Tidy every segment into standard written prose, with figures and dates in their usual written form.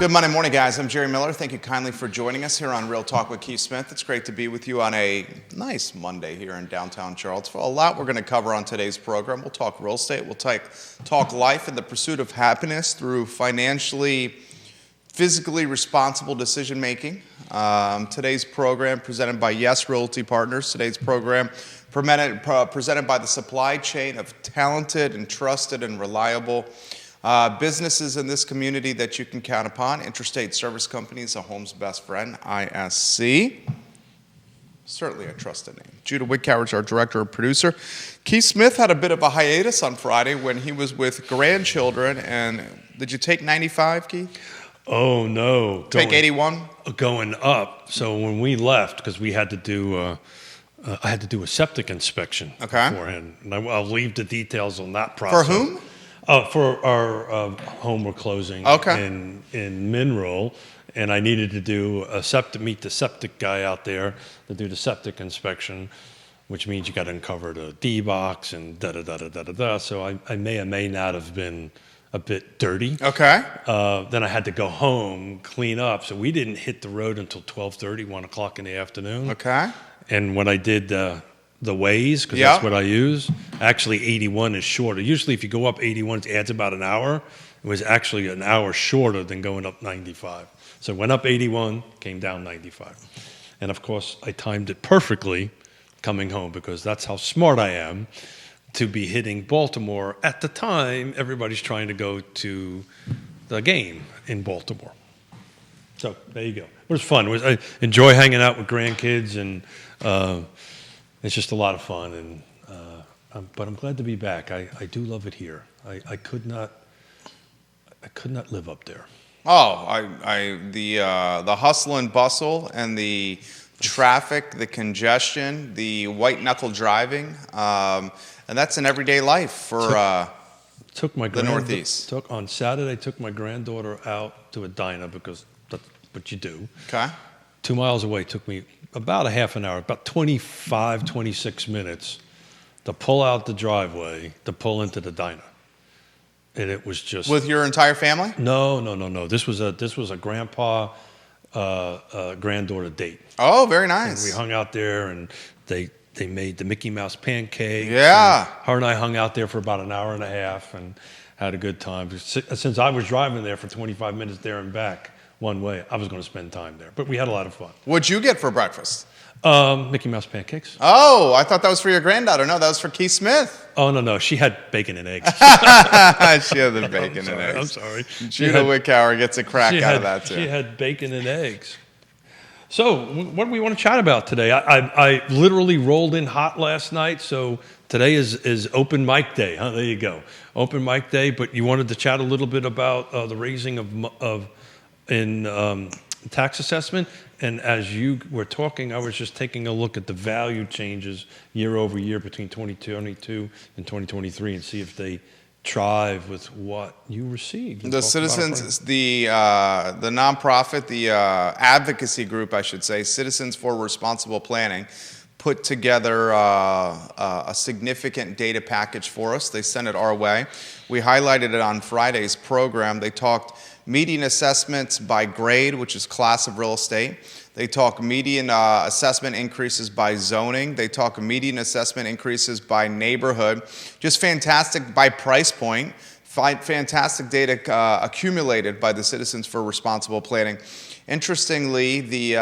Good Monday morning, guys. I'm Jerry Miller. Thank you kindly for joining us here on Real Talk with Keith Smith. It's great to be with you on a nice Monday here in downtown Charlottesville. A lot we're going to cover on today's program. We'll talk real estate. We'll talk life and the pursuit of happiness through physically responsible decision making. Today's program presented by Yes Realty Partners. Today's program presented by the supply chain of talented and trusted and reliable businesses in this community that you can count upon. Intrastate Service Companies, a home's best friend, ISC. Certainly a trusted name. Judah Wickhauer's our director and producer. Keith Smith had a bit of a hiatus on Friday when he was with grandchildren. And did you take 95, Keith? Oh, no. Take 81? Going up. So when we left, because we had to do, I had to do a septic inspection beforehand. And I'll leave the details on that process. For whom? For our home we're closing in Mineral, and I needed to do meet the septic guy out there to do the septic inspection, which means you got to uncover the D-box and da-da-da-da-da-da. So I may or may not have been a bit dirty. Then I had to go home, clean up. So we didn't hit the road until 12:30, 1 o'clock in the afternoon. And when I did the Waze, because that's what I use. Actually, 81 is shorter. Usually, if you go up 81, it adds about an hour. It was actually an hour shorter than going up 95. So went up 81, came down 95. And of course, I timed it perfectly coming home because that's how smart I am to be hitting Baltimore at the time everybody's trying to go to the game in Baltimore. So there you go. It was fun. I enjoy hanging out with grandkids and it's just a lot of fun, and but I'm glad to be back. I do love it here. I could not live up there. The hustle and bustle and the traffic, the congestion, the white knuckle driving, and that's an everyday life for the Northeast. On Saturday, took my granddaughter out to a diner because that's what you do. 2 miles away, took me about a half an hour, about 25, 26 minutes to pull out the driveway, to pull into the diner. And it was just... With your entire family? No. This was a grandpa, granddaughter date. Oh, very nice. And we hung out there and they made the Mickey Mouse pancakes. Yeah. Her and I hung out there for about an hour and a half and had a good time. Since I was driving there for 25 minutes there and back, one way, I was going to spend time there. But we had a lot of fun. What'd you get for breakfast? Mickey Mouse pancakes. Oh, I thought that was for your granddaughter. No, that was for Keith Smith. Oh, no. She had bacon and eggs. She had the bacon and eggs. I'm sorry. Judah Wickhauer gets a crack out of that, too. She had bacon and eggs. So what do we want to chat about today? I literally rolled in hot last night, so today is open mic day. Huh? There you go. Open mic day, but you wanted to chat a little bit about the raising of tax assessment, and as you were talking, I was just taking a look at the value changes year over year between 2022 and 2023 and see if they thrive with what you received. The Citizens, the nonprofit, the advocacy group, I should say, Citizens for Responsible Planning, put together a significant data package for us. They sent it our way. We highlighted it on Friday's program. They talked median assessments by grade, which is class of real estate. They talk median assessment increases by zoning. They talk median assessment increases by neighborhood. Just fantastic by price point. Fantastic data accumulated by the Citizens for Responsible Planning. Interestingly, the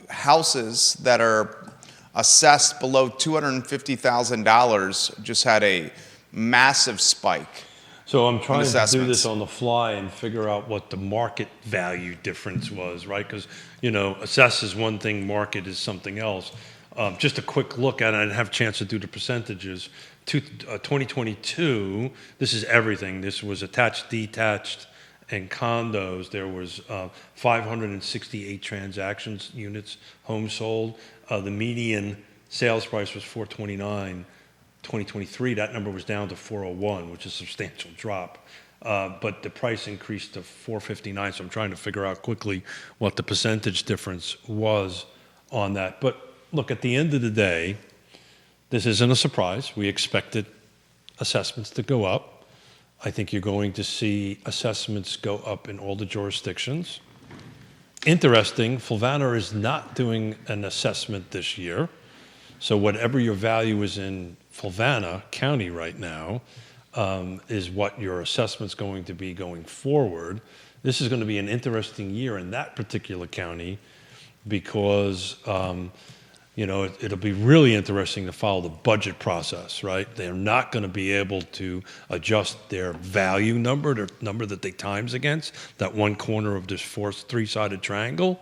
houses that are assessed below $250,000 just had a massive spike. So I'm trying to do this on the fly and figure out what the market value difference was, right? Because, assess is one thing, market is something else. Just a quick look at it, I didn't have a chance to do the percentages. 2022, this is everything. This was attached, detached, and condos. There was 568 transactions, units, homes sold. The median sales price was $429. 2023, that number was down to 401, which is a substantial drop. But the price increased to 459, so I'm trying to figure out quickly what the percentage difference was on that. But look, at the end of the day, this isn't a surprise. We expected assessments to go up. I think you're going to see assessments go up in all the jurisdictions. Interesting, Fluvanna is not doing an assessment this year. So whatever your value is in Fluvanna County right now is what your assessment's going to be going forward. This is going to be an interesting year in that particular county because it'll be really interesting to follow the budget process, right? They're not going to be able to adjust their value number, their number that they times against, that one corner of this three-sided triangle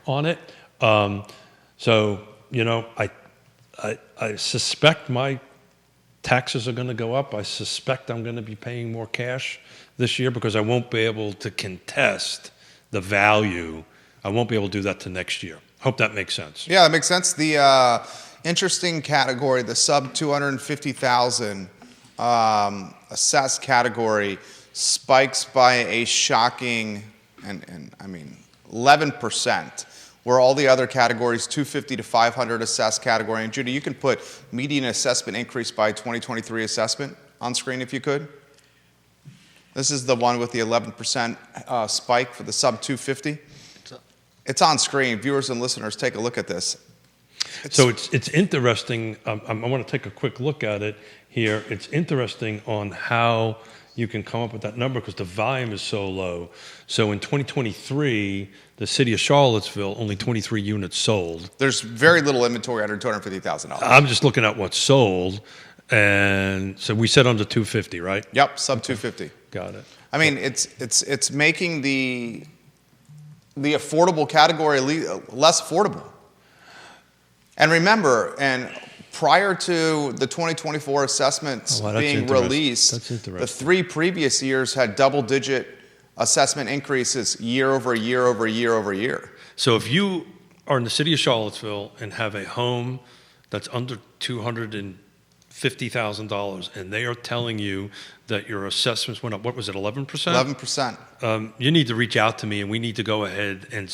on it. I suspect my taxes are going to go up. I suspect I'm going to be paying more cash this year because I won't be able to contest the value. I won't be able to do that to next year. Hope that makes sense. Yeah, that makes sense. The interesting category, the sub 250,000 assessed category, spikes by a shocking, and I mean 11%. Where all the other categories, 250 to 500 assessed category. And Judy, you can put median assessment increase by 2023 assessment on screen if you could. This is the one with the 11% spike for the sub 250. It's on screen. Viewers and listeners, take a look at this. It's interesting. I want to take a quick look at it here. It's interesting on how you can come up with that number because the volume is so low. So in 2023, the city of Charlottesville, only 23 units sold. There's very little inventory under $250,000. I'm just looking at what's sold. And so we said under 250, right? Yep, sub 250. Got it. I mean, it's making the affordable category less affordable. And remember, prior to the 2024 assessments being released, the 3 previous years had double-digit assessment increases year over year over year over year. So if you are in the city of Charlottesville and have a home that's under $250,000 and they are telling you that your assessments went up, what was it, 11%? 11%. You need to reach out to me and we need to go ahead and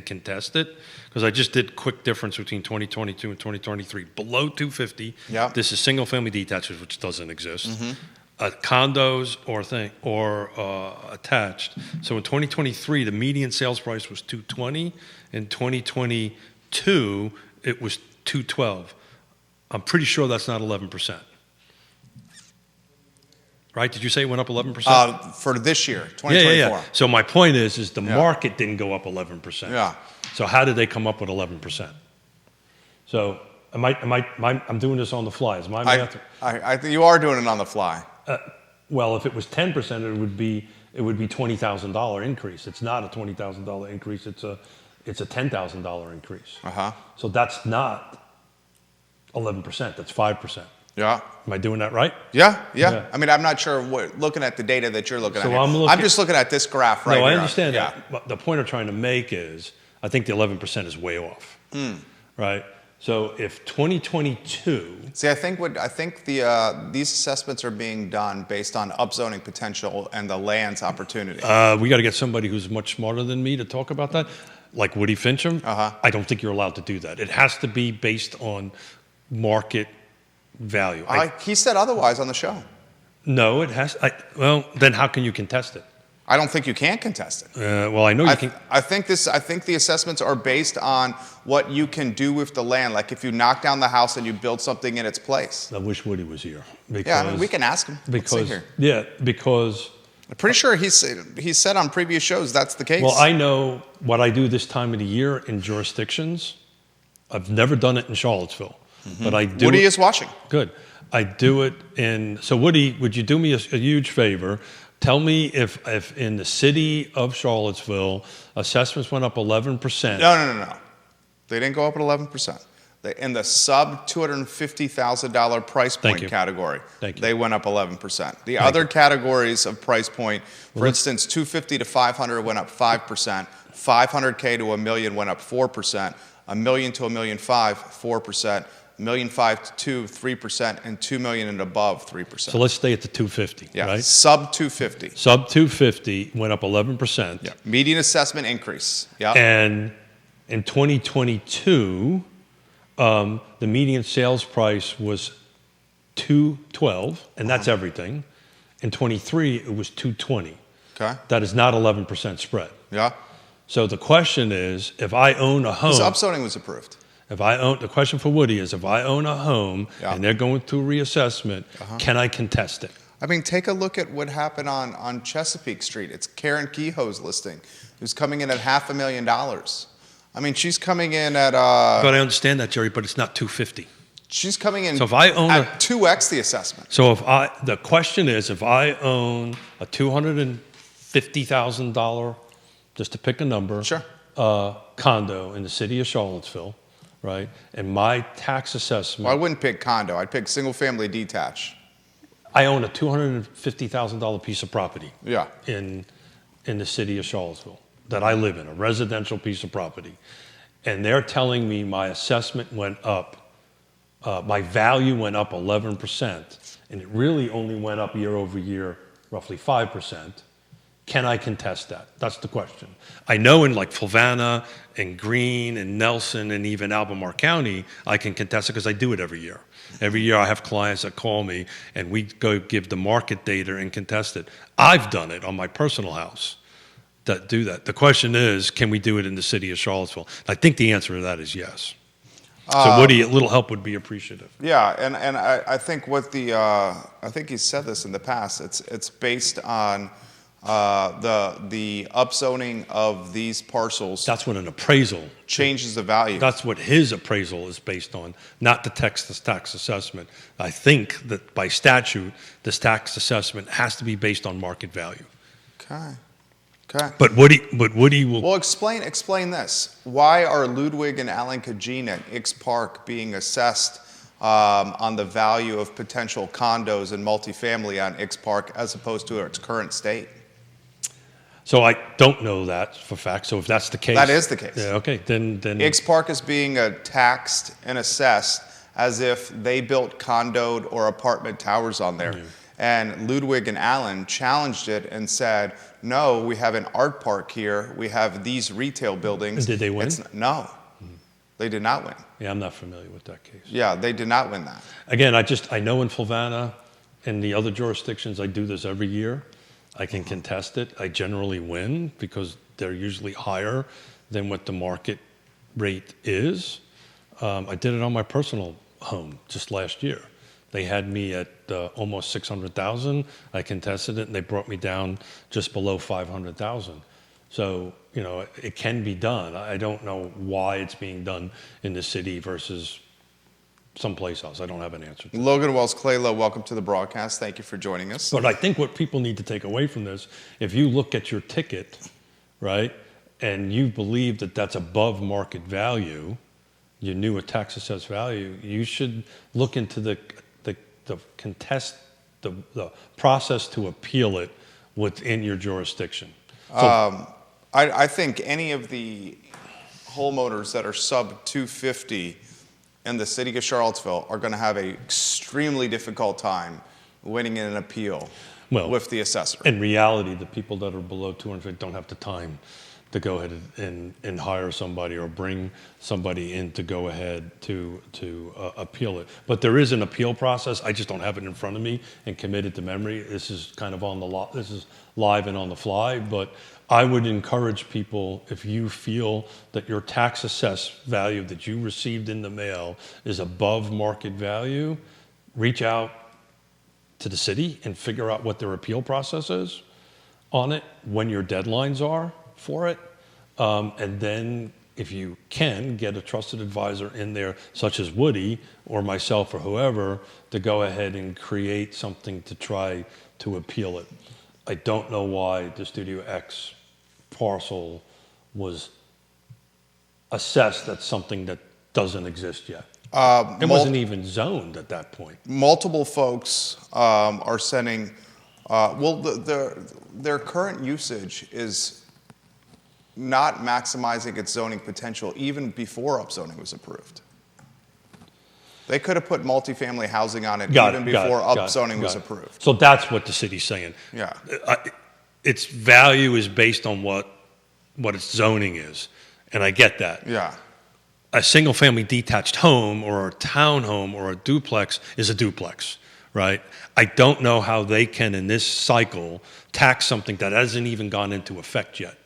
contest it because I just did quick difference between 2022 and 2023. Below 250, this is single family detached, which doesn't exist. Mm-hmm. Condos or attached. So in 2023, the median sales price was $220. In 2022, it was $212. I'm pretty sure that's not 11%. Right? Did you say it went up 11%? For this year, 2024. Yeah. So my point is the market didn't go up 11%. Yeah. So how did they come up with 11%? So I'm doing this on the fly. Is my math? I think you are doing it on the fly. Well, if it was 10%, it would be $20,000 increase. It's not a $20,000 increase. It's a $10,000 increase. So that's not 11%. That's 5%. Yeah. Am I doing that right? Yeah. I mean, I'm not sure looking at the data that you're looking at. I'm just looking at this graph right here. No, I understand that. But the point I'm trying to make is I think the 11% is way off. Right? So if 2022... See, I think these assessments are being done based on upzoning potential and the land's opportunity. We got to get somebody who's much smarter than me to talk about that, like Woody Fincham. I don't think you're allowed to do that. It has to be based on market value. He said otherwise on the show. No, it has... well, then how can you contest it? I don't think you can contest it. Well, I know you can. I think the assessments are based on what you can do with the land. Like if you knock down the house and you build something in its place. I wish Woody was here. I mean, we can ask him. Because I'm pretty sure he said on previous shows that's the case. Well, I know what I do this time of the year in jurisdictions. I've never done it in Charlottesville, but I do. Woody is watching. Good. I do it in. So Woody, would you do me a huge favor? Tell me if in the city of Charlottesville, assessments went up 11%. No. They didn't go up at 11%. In the sub $250,000 price point category, they went up 11%. The other categories of price point, for instance, 250 to 500 went up 5%. 500K to $1 million went up 4%. $1 million to $1.5 million, 4%. $1.5 million to 3%, and $2 million and above 3%. So let's stay at the 250, right? Sub 250. Sub 250 went up 11%. Yeah. Median assessment increase. Yeah. And in 2022, the median sales price was $212, and that's everything. In 23, it was 220. Okay. That is not 11% spread. Yeah. So the question is, if I own a home, This upzoning was approved. the question for Woody is, if I own a home and they're going through reassessment, can I contest it? I mean, take a look at what happened on Chesapeake Street. It's Karen Kehoe's listing, who's coming in at $500,000. I mean, she's coming in at. But I understand that, Jerry, but it's not 250. She's coming in So if I own at 2x the assessment. So the question is, if I own a $250,000, just to pick a number, Sure. Condo in the city of Charlottesville, right? And my tax assessment. Well, I wouldn't pick condo. I'd pick single family detached. I own a $250,000 piece of property. Yeah. In the city of Charlottesville that I live in, a residential piece of property, and they're telling me my assessment went up. My value went up 11%, and it really only went up year over year, roughly 5%. Can I contest that? That's the question. I know in like Fluvanna and Greene and Nelson and even Albemarle County, I can contest it because I do it every year. Every year I have clients that call me and we go give the market data and contest it. I've done it on my personal house that do that. The question is, can we do it in the city of Charlottesville? And I think the answer to that is yes. So Woody, a little help would be appreciative. Yeah, and I think what I think he's said this in the past. It's based on the upzoning of these parcels. That's what an appraisal changes the value. That's what his appraisal is based on, not the tax assessment. I think that by statute, this tax assessment has to be based on market value. Okay. Okay. But Woody will. Well, explain this. Why are Ludwig and Alan Kajin at Ix Park being assessed on the value of potential condos and multifamily on Ix Park as opposed to its current state? So I don't know that for fact. So if that's the case, that is the case. Yeah, okay, then Ix Park is being taxed and assessed as if they built condoed or apartment towers on there. And Ludwig and Allen challenged it and said, no, we have an art park here. We have these retail buildings. And did they win? No, they did not win. Yeah, I'm not familiar with that case. Yeah, they did not win that. Again, I know in Fluvanna and the other jurisdictions, I do this every year. I can contest it. I generally win because they're usually higher than what the market rate is. I did it on my personal home just last year. They had me at almost 600,000. I contested it, and they brought me down just below 500,000. So, it can be done. I don't know why it's being done in the city versus someplace else. I don't have an answer to that. Logan Wells-Claylow, welcome to the broadcast. Thank you for joining us. But I think what people need to take away from this, if you look at your ticket, right, and you believe that that's above market value, your new tax assessed value, you should look into the process to appeal it within your jurisdiction. So, I think any of the homeowners that are sub 250 in the city of Charlottesville are going to have an extremely difficult time winning in an appeal with the assessor. In reality, the people that are below 200 don't have the time to go ahead and hire somebody or bring somebody in to go ahead to appeal it. But there is an appeal process. I just don't have it in front of me and committed to memory. This is kind of this is live and on the fly. But I would encourage people, if you feel that your tax assessed value that you received in the mail is above market value, reach out to the city and figure out what their appeal process is on it, when your deadlines are for it, and then if you can, get a trusted advisor in there, such as Woody or myself or whoever, to go ahead and create something to try to appeal it. I don't know why the Studio X parcel was assessed at something that doesn't exist yet. It wasn't even zoned at that point. Multiple folks are sending, their current usage is not maximizing its zoning potential even before upzoning was approved. They could have put multifamily housing on it even before upzoning was approved. So that's what the city's saying. Yeah. Its value is based on what its zoning is, and I get that. Yeah. A single-family detached home or a townhome or a duplex is a duplex, right? I don't know how they can, in this cycle, tax something that hasn't even gone into effect yet,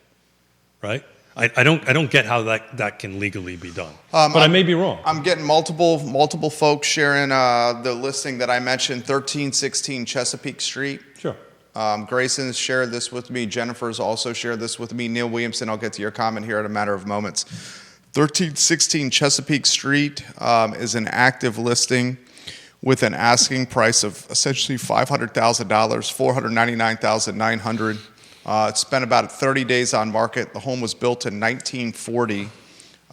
right? I don't get how that can legally be done, but I may be wrong. I'm getting multiple folks sharing the listing that I mentioned, 1316 Chesapeake Street. Sure. Grayson's shared this with me. Jennifer's also shared this with me. Neil Williamson, I'll get to your comment here in a matter of moments. 1316 Chesapeake Street is an active listing with an asking price of essentially $500,000, $499,900. It's been about 30 days on market. The home was built in 1940.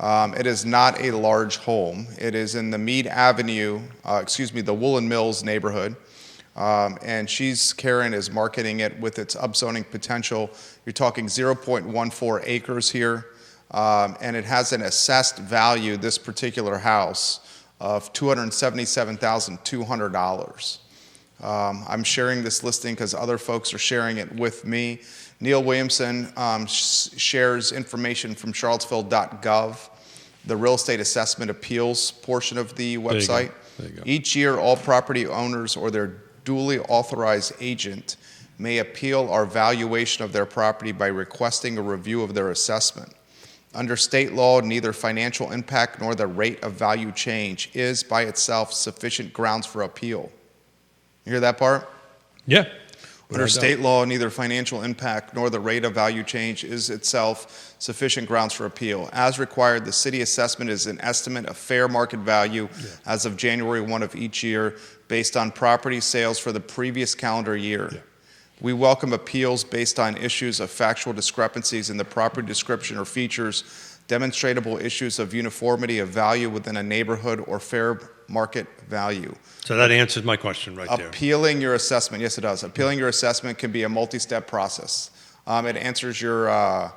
It is not a large home. It is in the Mead Avenue, the Woolen Mills neighborhood. And Karen is marketing it with its upzoning potential. You're talking 0.14 acres here. And it has an assessed value, this particular house, of $277,200. I'm sharing this listing because other folks are sharing it with me. Neil Williamson shares information from charlottesville.gov, the real estate assessment appeals portion of the website. There you go. Each year, all property owners or their duly authorized agent may appeal our valuation of their property by requesting a review of their assessment. Under state law, neither financial impact nor the rate of value change is by itself sufficient grounds for appeal. You hear that part? Yeah. Under state law, neither financial impact nor the rate of value change is itself sufficient grounds for appeal. As required, the city assessment is an estimate of fair market value as of January 1 of each year based on property sales for the previous calendar year. Yeah. We welcome appeals based on issues of factual discrepancies in the property description or features, demonstrable issues of uniformity of value within a neighborhood or fair market value. So that answers my question right there. Appealing your assessment, yes it does. Appealing your assessment can be a multi-step process. It answers your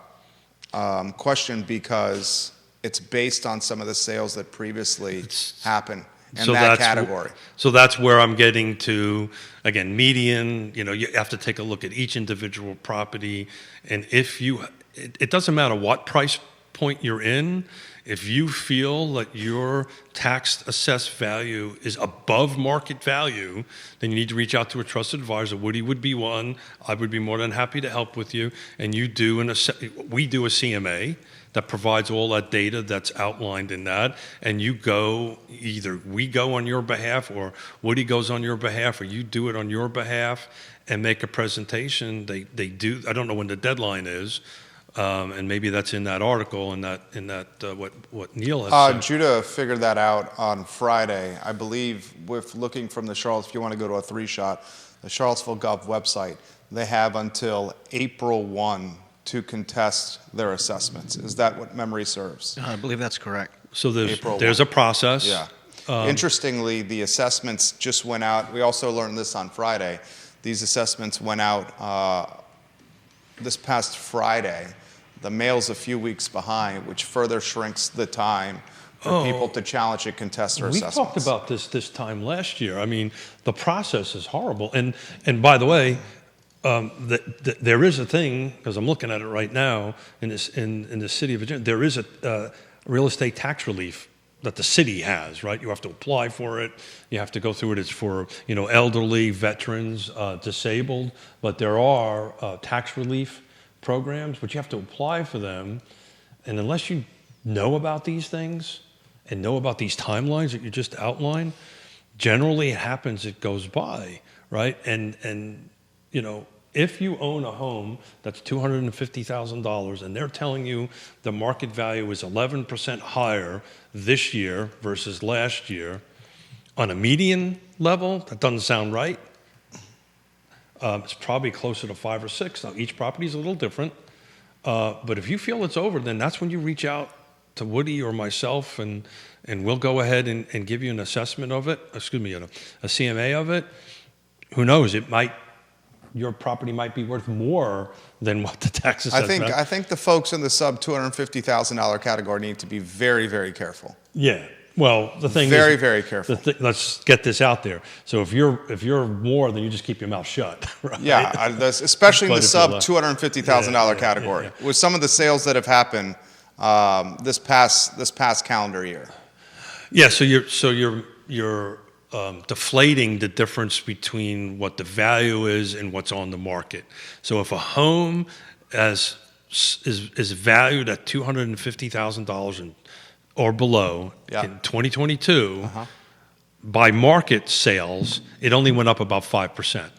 question because it's based on some of the sales that previously happened in that category. So that's where I'm getting to, again, median, you have to take a look at each individual property. And it doesn't matter what price point you're in, if you feel that your tax assessed value is above market value, then you need to reach out to a trusted advisor. Woody would be one. I would be more than happy to help with you. And we do a CMA that provides all that data that's outlined in that. And either we go on your behalf or Woody goes on your behalf or you do it on your behalf and make a presentation. They do. I don't know when the deadline is. And maybe that's in that article and what Neil has said. Judah figured that out on Friday. I believe with looking from if you want to go to a 3-shot, the Charlottesville Gov website, they have until April 1 to contest their assessments. Is that what memory serves? I believe that's correct. So there's a process. Yeah. Interestingly, the assessments just went out. We also learned this on Friday. These assessments went out this past Friday. The mail's a few weeks behind, which further shrinks the time for people to challenge and contest their assessments. We talked about this time last year. I mean, the process is horrible. And by the way, there is a thing, because I'm looking at it right now in the city of Virginia, there is a real estate tax relief that the city has, right? You have to apply for it. You have to go through it. It's for elderly, veterans, disabled. But there are tax relief programs, but you have to apply for them. And unless you know about these things and know about these timelines that you just outlined, generally it happens, it goes by, right? And if you own a home that's $250,000 and they're telling you the market value is 11% higher this year versus last year, on a median level, that doesn't sound right. It's probably closer to 5 or 6. Now, each property is a little different. But if you feel it's over, then that's when you reach out to Woody or myself, and we'll go ahead and give you an assessment of it, a CMA of it. Who knows? Your property might be worth more than what the tax assessment. I think the folks in the sub $250,000 category need to be very, very careful. Yeah. Well, the thing is, very careful. Let's get this out there. So if you're more, then you just keep your mouth shut. Right? Yeah, especially in the sub $250,000 category, with some of the sales that have happened this past calendar year. Yeah. So your deflating the difference between what the value is and what's on the market. So if a home is valued at $250,000 or below in 2022, by market sales, it only went up about 5%,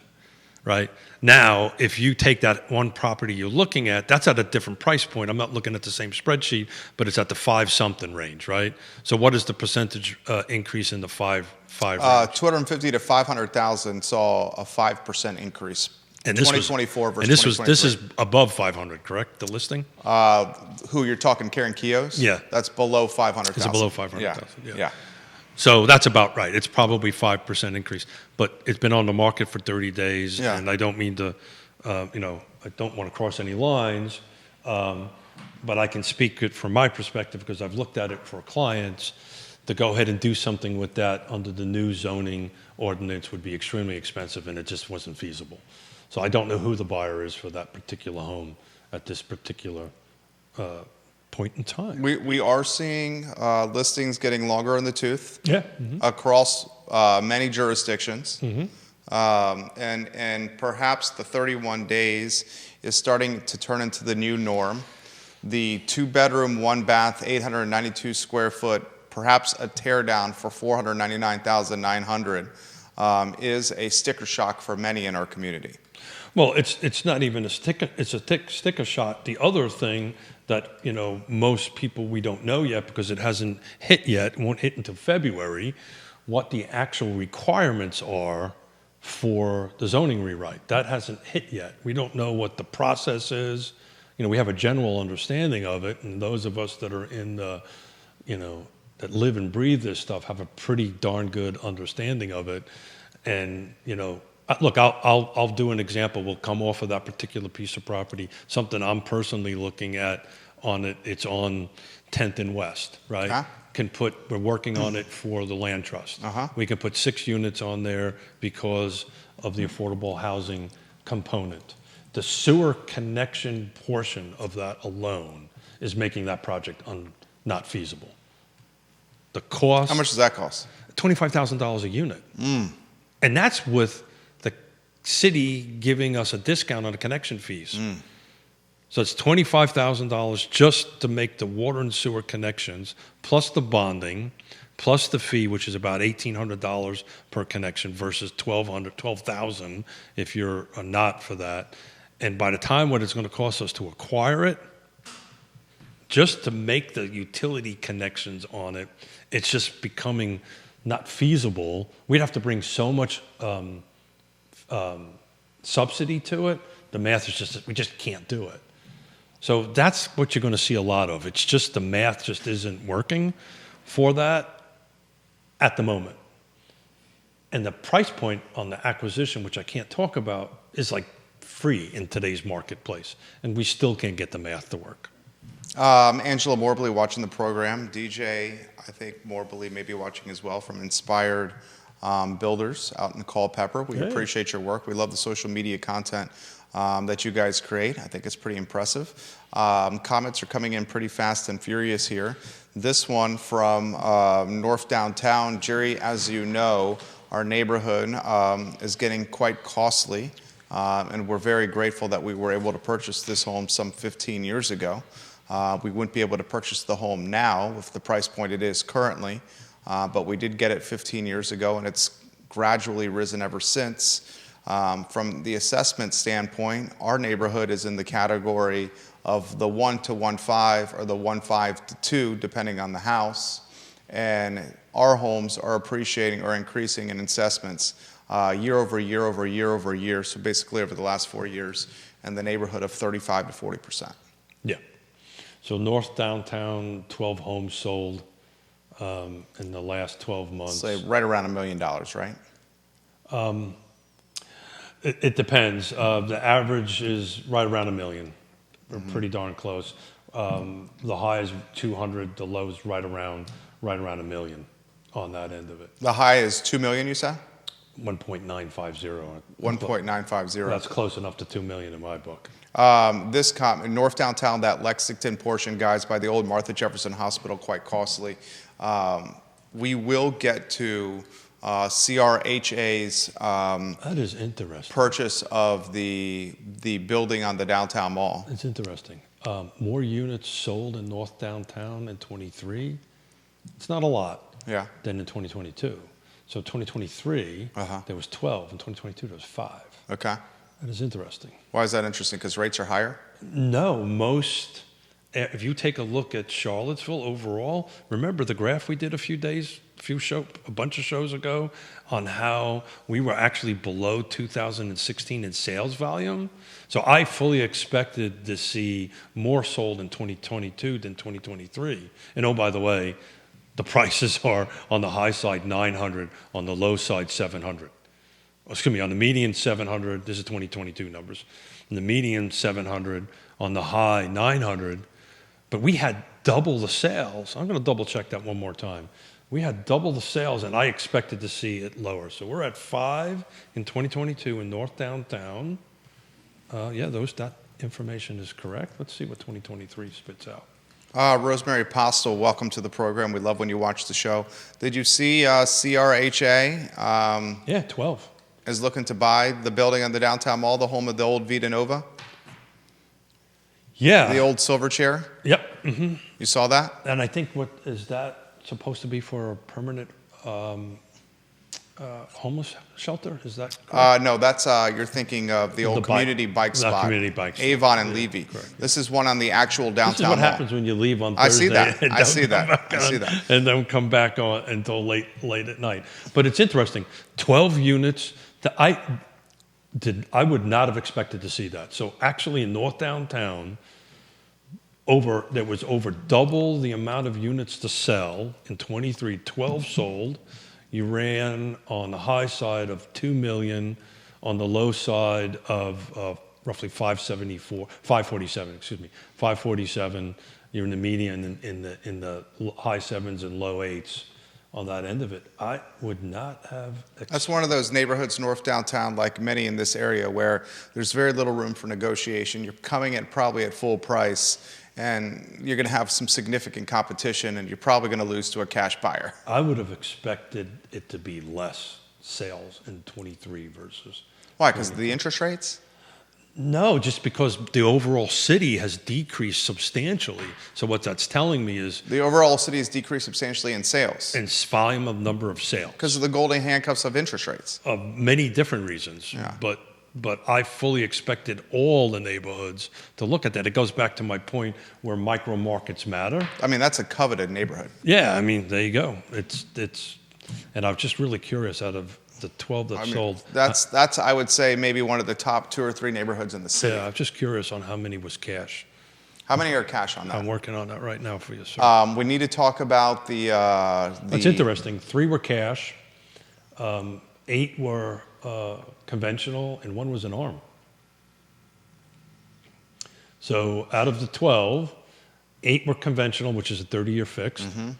right? Now, if you take that one property you're looking at, that's at a different price point. I'm not looking at the same spreadsheet, but it's at the 5-something range, right? So what is the percentage increase in the five range? 250 to 500,000 saw a 5% increase. And this 2024 versus 2023. This is above 500, correct? The listing? Who you're talking, Karen Keogh's? Yeah. That's below 500,000. It's below 500,000. Yeah. So that's about right. It's probably 5% increase, but it's been on the market for 30 days, and I don't mean to, I don't want to cross any lines, but I can speak it from my perspective because I've looked at it for clients. To go ahead and do something with that under the new zoning ordinance would be extremely expensive, and it just wasn't feasible. So I don't know who the buyer is for that particular home at this particular point in time. We are seeing listings getting longer in the tooth across many jurisdictions. And perhaps the 31 days is starting to turn into the new norm. The 2-bedroom, 1-bath, 892 square foot, perhaps a tear down for $499,900 is a sticker shock for many in our community. Well, it's not even a sticker. It's a sticker shot. The other thing that most people we don't know yet because it hasn't hit yet, it won't hit until February, what the actual requirements are for the zoning rewrite. That hasn't hit yet. We don't know what the process is. We have a general understanding of it, and those of us that are in the, that live and breathe this stuff have a pretty darn good understanding of it. And look, I'll do an example. We'll come off of that particular piece of property. Something I'm personally looking at on it. It's on 10th and West, right? We're working on it for the land trust. We can put 6 units on there because of the affordable housing component. The sewer connection portion of that alone is making that project not feasible. The cost. How much does that cost? $25,000 a unit. And that's with the city giving us a discount on the connection fees. So it's $25,000 just to make the water and sewer connections, plus the bonding, plus the fee, which is about $1,800 per connection versus $12,000 if you're not for that. And by the time what it's going to cost us to acquire it, just to make the utility connections on it, it's just becoming not feasible. We'd have to bring so much subsidy to it. The math is we just can't do it. So that's what you're going to see a lot of. It's just the math just isn't working for that at the moment. And the price point on the acquisition, which I can't talk about, is like free in today's marketplace. And we still can't get the math to work. Angela Morbley watching the program. DJ, I think Morbley may be watching as well from Inspired Builders out in Culpeper. We appreciate your work. We love the social media content that you guys create. I think it's pretty impressive. Comments are coming in pretty fast and furious here. This one from North Downtown. Jerry, as you know, our neighborhood is getting quite costly, and we're very grateful that we were able to purchase this home some 15 years ago. We wouldn't be able to purchase the home now with the price point it is currently, but we did get it 15 years ago, and it's gradually risen ever since. From the assessment standpoint, our neighborhood is in the category of the 1 to 1.5 or the 1.5 to 2, depending on the house. And our homes are appreciating or increasing in assessments year over year over year over year. So basically over the last 4 years, in the neighborhood of 35 to 40%. Yeah. So North Downtown, 12 homes sold in the last 12 months. Say right around $1 million, right? It depends. The average is right around $1 million. We're pretty darn close. The high is 200. The low is right around $1 million on that end of it. The high is $2 million, you said? 1.950. 1.950. That's close enough to $2 million in my book. In North Downtown, that Lexington portion, guys, by the old Martha Jefferson Hospital, quite costly. We will get to CRHA's That is interesting. purchase of the building on the downtown mall. It's interesting. More units sold in North Downtown in 23. It's not a lot. Yeah. Than in 2022. So 2023, there was 12. In 2022, there was 5. Okay. That is interesting. Why is that interesting? Because rates are higher? No, if you take a look at Charlottesville overall, remember the graph we did a bunch of shows ago on how we were actually below 2016 in sales volume? So I fully expected to see more sold in 2022 than 2023. And oh, by the way, the prices are on the high side 900, on the low side 700. Excuse me, on the median 700, this is 2022 numbers. On the median 700, on the high 900. But we had double the sales. I'm going to double check that one more time. We had double the sales, and I expected to see it lower. So we're at 5 in 2022 in North Downtown. That information is correct. Let's see what 2023 spits out. Rosemary Postel, welcome to the program. We love when you watch the show. Did you see CRHA? 12. Is looking to buy the building on the downtown mall, the home of the old Vita Nova? Yeah. The old silver chair? Yep. Mm-hmm. You saw that? And I think what is that supposed to be for a permanent homeless shelter? Is that correct? No, that's you're thinking of the old community bike spot. Community bike spot. Avon and Levy. Correct. This is one on the actual downtown This is what mall. happens when you leave on Thursday. I see that. And I see that. And don't come back on until late at night. But it's interesting. 12 units. I would not have expected to see that. So actually in North Downtown, there was over double the amount of units to sell in 23, 12 sold. You ran on the high side of 2 million, on the low side of roughly 547. You're in the median in the high 7s and low 8s. On that end of it, I would not have. That's one of those neighborhoods north downtown, like many in this area, where there's very little room for negotiation. You're coming in probably at full price, and you're going to have some significant competition, and you're probably going to lose to a cash buyer. I would have expected it to be less sales in 23 versus. Why? Because of the interest rates? No, just because the overall city has decreased substantially. So what that's telling me is the overall city has decreased substantially in sales. In volume of number of sales. Because of the golden handcuffs of interest rates. Of many different reasons. Yeah. But I fully expected all the neighborhoods to look at that. It goes back to my point where micro markets matter. I mean, that's a coveted neighborhood. Yeah, I mean, there you go. It's and I'm just really curious out of the 12 that sold. That's I would say maybe one of the top 2 or 3 neighborhoods in the city. Yeah, I'm just curious on how many was cash. How many are cash on that? I'm working on that right now for you, sir. We need to talk about the. That's interesting. 3 were cash, 8 were conventional, and 1 was an ARM. So out of the 12, 8 were conventional, which is a 30-year fix. Mm-hmm.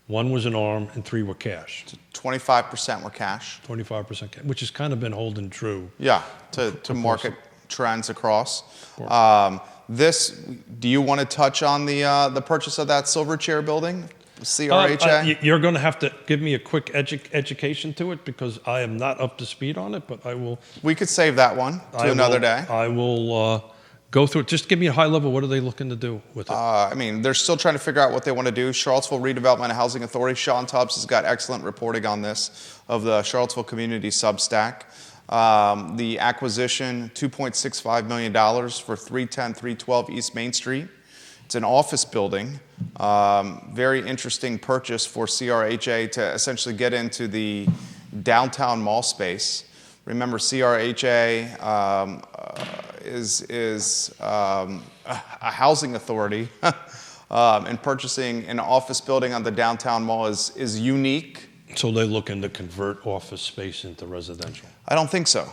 1 was an ARM, and 3 were cash. So 25% were cash. 25% cash, which has kind of been holding true. Yeah, to market trends across. Do you want to touch on the purchase of that silver chair building, CRHA? You're going to have to give me a quick education to it because I am not up to speed on it, but I will. We could save that one to another day. I will go through it. Just give me a high level. What are they looking to do with it? I mean, they're still trying to figure out what they want to do. Charlottesville Redevelopment and Housing Authority, Sean Tubbs has got excellent reporting on this of the Charlottesville Community Substack. The acquisition, $2.65 million for 310, 312 East Main Street. It's an office building. Very interesting purchase for CRHA to essentially get into the downtown mall space. Remember, CRHA is a housing authority, and purchasing an office building on the downtown mall is unique. So they're looking to convert office space into residential? I don't think so.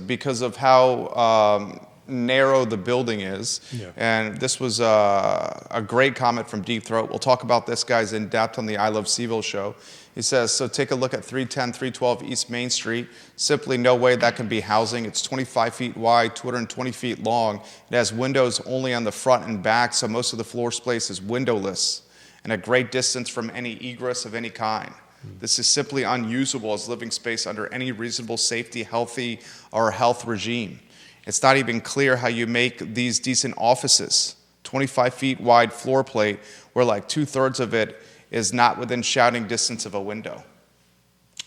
Because of how narrow the building is. Yeah. And this was a great comment from Deep Throat. We'll talk about this, guys, in depth on the I Love CVille show. He says, so take a look at 310, 312 East Main Street. Simply no way that can be housing. It's 25 feet wide, 220 feet long. It has windows only on the front and back, so most of the floor space is windowless and a great distance from any egress of any kind. This is simply unusable as living space under any reasonable safety, healthy, or health regime. It's not even clear how you make these decent offices. 25 feet wide floor plate where like 2/3 of it is not within shouting distance of a window.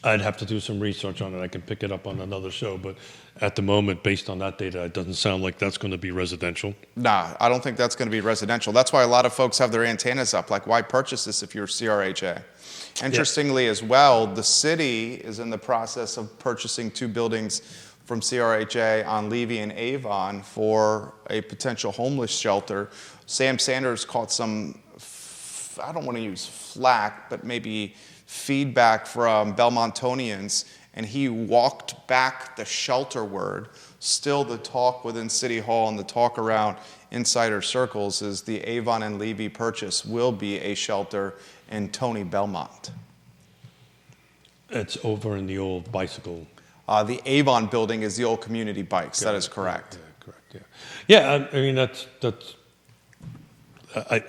I'd have to do some research on it. I can pick it up on another show, but at the moment, based on that data, it doesn't sound like that's going to be residential. Nah, I don't think that's going to be residential. That's why a lot of folks have their antennas up. Like, why purchase this if you're CRHA? Interestingly, as well, the city is in the process of purchasing 2 buildings from CRHA on Levy and Avon for a potential homeless shelter. Sam Sanders caught some, I don't want to use flack, but maybe feedback from Belmontonians, and he walked back the shelter word. Still, the talk within City Hall and the talk around insider circles is the Avon and Levy purchase will be a shelter in Tony Belmont. It's over in the old bicycle. The Avon building is the old community bikes. That is correct. Yeah, correct. Yeah. I mean that's.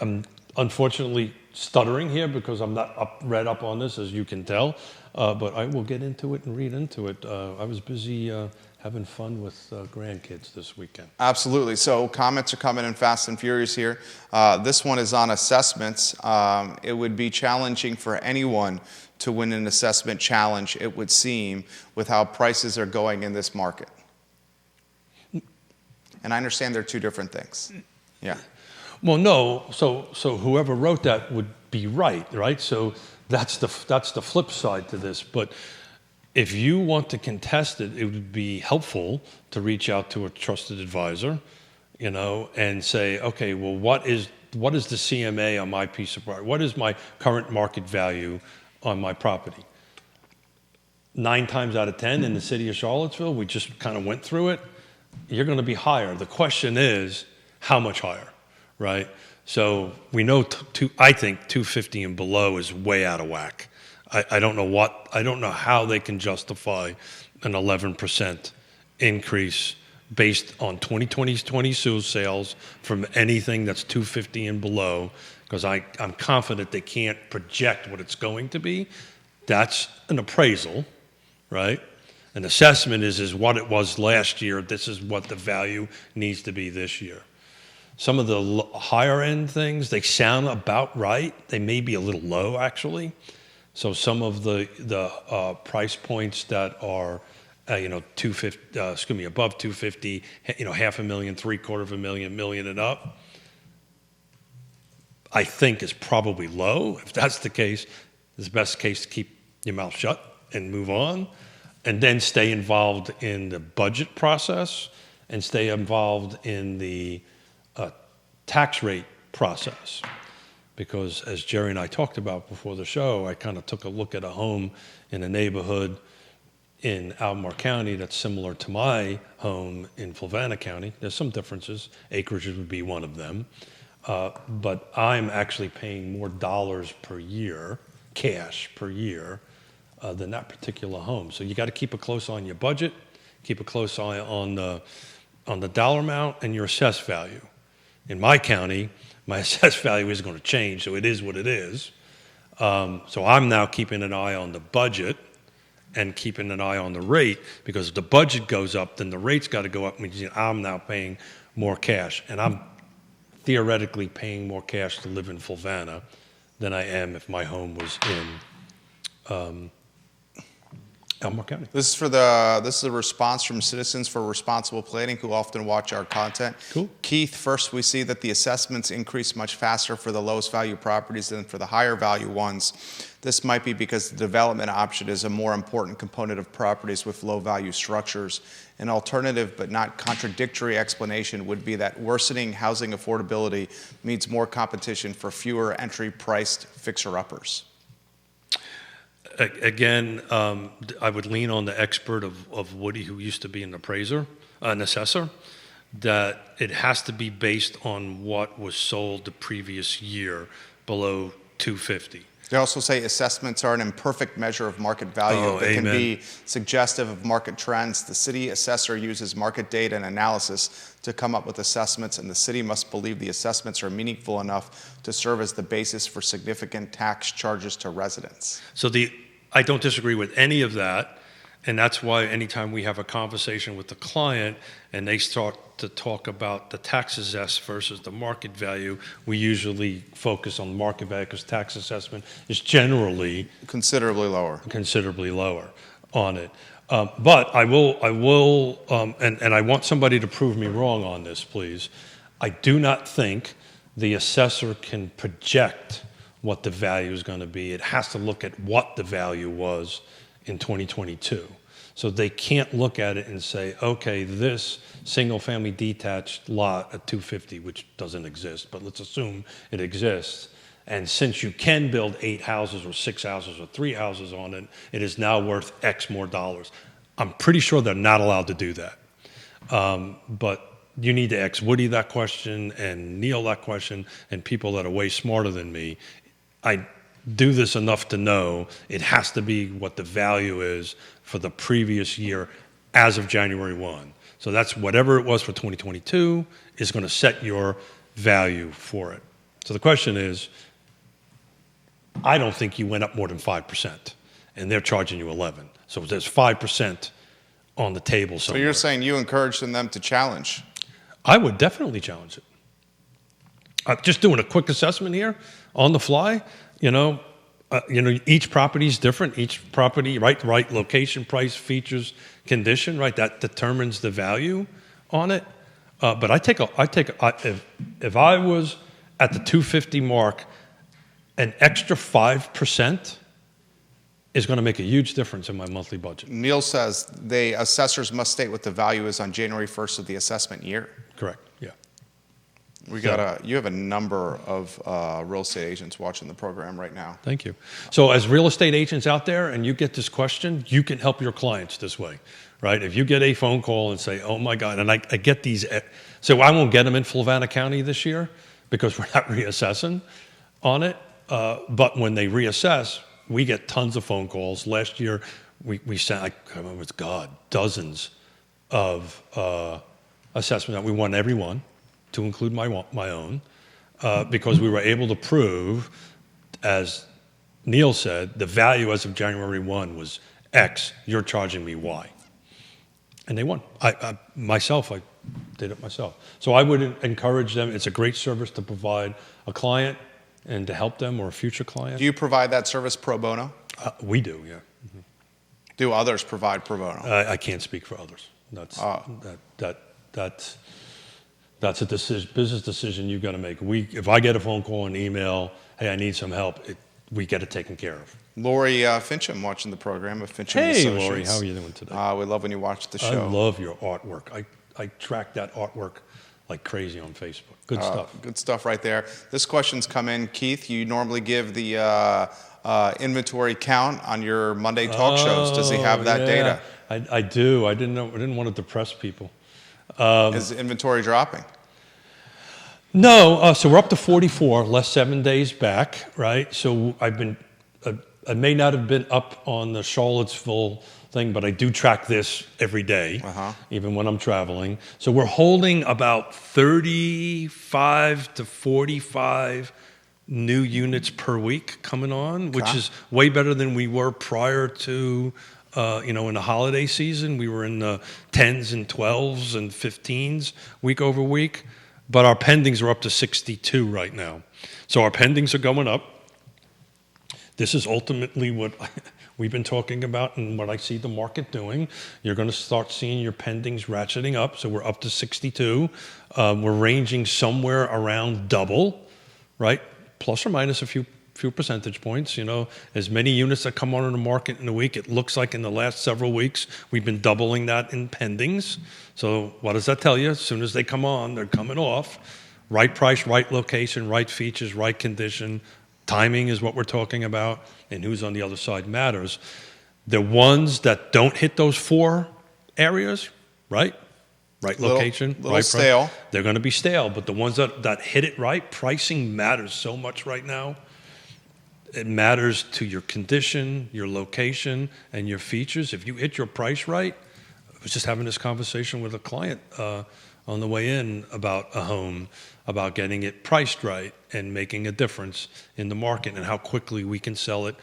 I'm unfortunately stuttering here because I'm not read up on this, as you can tell. But I will get into it and read into it. I was busy having fun with grandkids this weekend. Absolutely. So comments are coming in fast and furious here. This one is on assessments. It would be challenging for anyone to win an assessment challenge, it would seem, with how prices are going in this market. And I understand they're 2 different things. Yeah. Well, no. So whoever wrote that would be right? So that's the flip side to this. But if you want to contest it, it would be helpful to reach out to a trusted advisor, and say, okay, well, what is the CMA on my piece of property? What is my current market value on my property? 9 times out of 10 in the city of Charlottesville, we just kind of went through it, you're going to be higher. The question is, how much higher, right? So we know, I think 250 and below is way out of whack. I don't know how they can justify an 11% increase based on 2020 sales from anything that's 250 and below, because I'm confident they can't project what it's going to be. That's an appraisal, right? An assessment is what it was last year. This is what the value needs to be this year. Some of the higher end things, they sound about right. They may be a little low, actually. So some of the price points that are, above 250, $500,000, $750,000, million and up, I think is probably low. If that's the case, it's the best case to keep your mouth shut and move on, and then stay involved in the budget process and stay involved in the tax rate process. Because as Jerry and I talked about before the show, I kind of took a look at a home in a neighborhood in Albemarle County that's similar to my home in Fluvanna County. There's some differences. Acreage would be one of them. But I'm actually paying more dollars per year, cash per year, than that particular home. So you got to keep a close eye on your budget, keep a close eye on the dollar amount and your assessed value. In my county, my assessed value isn't going to change, so it is what it is. So I'm now keeping an eye on the budget and keeping an eye on the rate, because if the budget goes up, then the rate's got to go up, meaning I'm now paying more cash. And I'm theoretically paying more cash to live in Fluvanna than I am if my home was in Albemarle County. This is a response from Citizens for Responsible Planning, who often watch our content. Cool. Keith, first we see that the assessments increase much faster for the lowest value properties than for the higher value ones. This might be because the development option is a more important component of properties with low value structures. An alternative but not contradictory explanation would be that worsening housing affordability means more competition for fewer entry-priced fixer-uppers. Again, I would lean on the expert of Woody, who used to be an assessor, that it has to be based on what was sold the previous year below 250. They also say assessments are an imperfect measure of market value. They can be suggestive of market trends. The city assessor uses market data and analysis to come up with assessments, and the city must believe the assessments are meaningful enough to serve as the basis for significant tax charges to residents. So I don't disagree with any of that. And that's why anytime we have a conversation with the client and they start to talk about the tax assessed versus the market value, we usually focus on the market value because tax assessment is generally considerably lower on it. But I will, and I want somebody to prove me wrong on this, please. I do not think the assessor can project what the value is going to be. It has to look at what the value was in 2022. So they can't look at it and say, okay, this single-family detached lot at 250, which doesn't exist, but let's assume it exists. And since you can build 8 houses or 6 houses or 3 houses on it, it is now worth X more dollars. I'm pretty sure they're not allowed to do that. But you need to ask Woody that question and Neil that question and people that are way smarter than me. I do this enough to know it has to be what the value is for the previous year as of January 1. So that's whatever it was for 2022 is going to set your value for it. So the question is, I don't think you went up more than 5%, and they're charging you 11. So there's 5% on the table somewhere. So you're saying you encouraged them to challenge? I would definitely challenge it. Just doing a quick assessment here on the fly, each property is different. Each property, right, location, price, features, condition, right, that determines the value on it. But if I was at the 250 mark, an extra 5% is going to make a huge difference in my monthly budget. Neil says the assessors must state what the value is on January 1st of the assessment year. Correct. Yeah. You have a number of real estate agents watching the program right now. Thank you. So as real estate agents out there and you get this question, you can help your clients this way, right? If you get a phone call and say, oh my God, and I get these, so I won't get them in Fluvanna County this year because we're not reassessing on it. But when they reassess, we get tons of phone calls. Last year, we sent, I can't remember, it's dozens of assessments. We won every one, to include my own, because we were able to prove, as Neil said, the value as of January 1 was X, you're charging me Y. And they won. I did it myself. So I would encourage them. It's a great service to provide a client and to help them or a future client. Do you provide that service pro bono? We do, yeah. Mm-hmm. Do others provide pro bono? I can't speak for others. That's a business decision you've got to make. If I get a phone call and email, hey, I need some help, we get it taken care of. Lori Fincham watching the program of Fincham Hey, Associates. Lori, how are you doing today? We love when you watch the show. I love your artwork. I track that artwork like crazy on Facebook. Good stuff. Good stuff right there. This question's come in. Keith, you normally give the inventory count on your Monday talk shows. Does he have that data? I do. I didn't want to depress people. Is inventory dropping? No. So we're up to 44, less 7 days back, right? So I may not have been up on the Charlottesville thing, but I do track this every day, even when I'm traveling. So we're holding about 35 to 45 new units per week coming on, which is way better than we were prior to, in the holiday season. We were in the 10s and 12s and 15s week over week, but our pendings are up to 62 right now. So our pendings are going up. This is ultimately what we've been talking about and what I see the market doing. You're going to start seeing your pendings ratcheting up. So we're up to 62. We're ranging somewhere around double, right? Plus or minus a few percentage points. As many units that come on the market in a week, it looks like in the last several weeks, we've been doubling that in pendings. So what does that tell you? As soon as they come on, they're coming off. Right price, right location, right features, right condition. Timing is what we're talking about, and who's on the other side matters. The ones that don't hit those 4 areas, right location, right stale. Price, they're going to be stale. But the ones that hit it right, pricing matters so much right now. It matters to your condition, your location, and your features. If you hit your price right, I was just having this conversation with a client on the way in about a home, about getting it priced right and making a difference in the market and how quickly we can sell it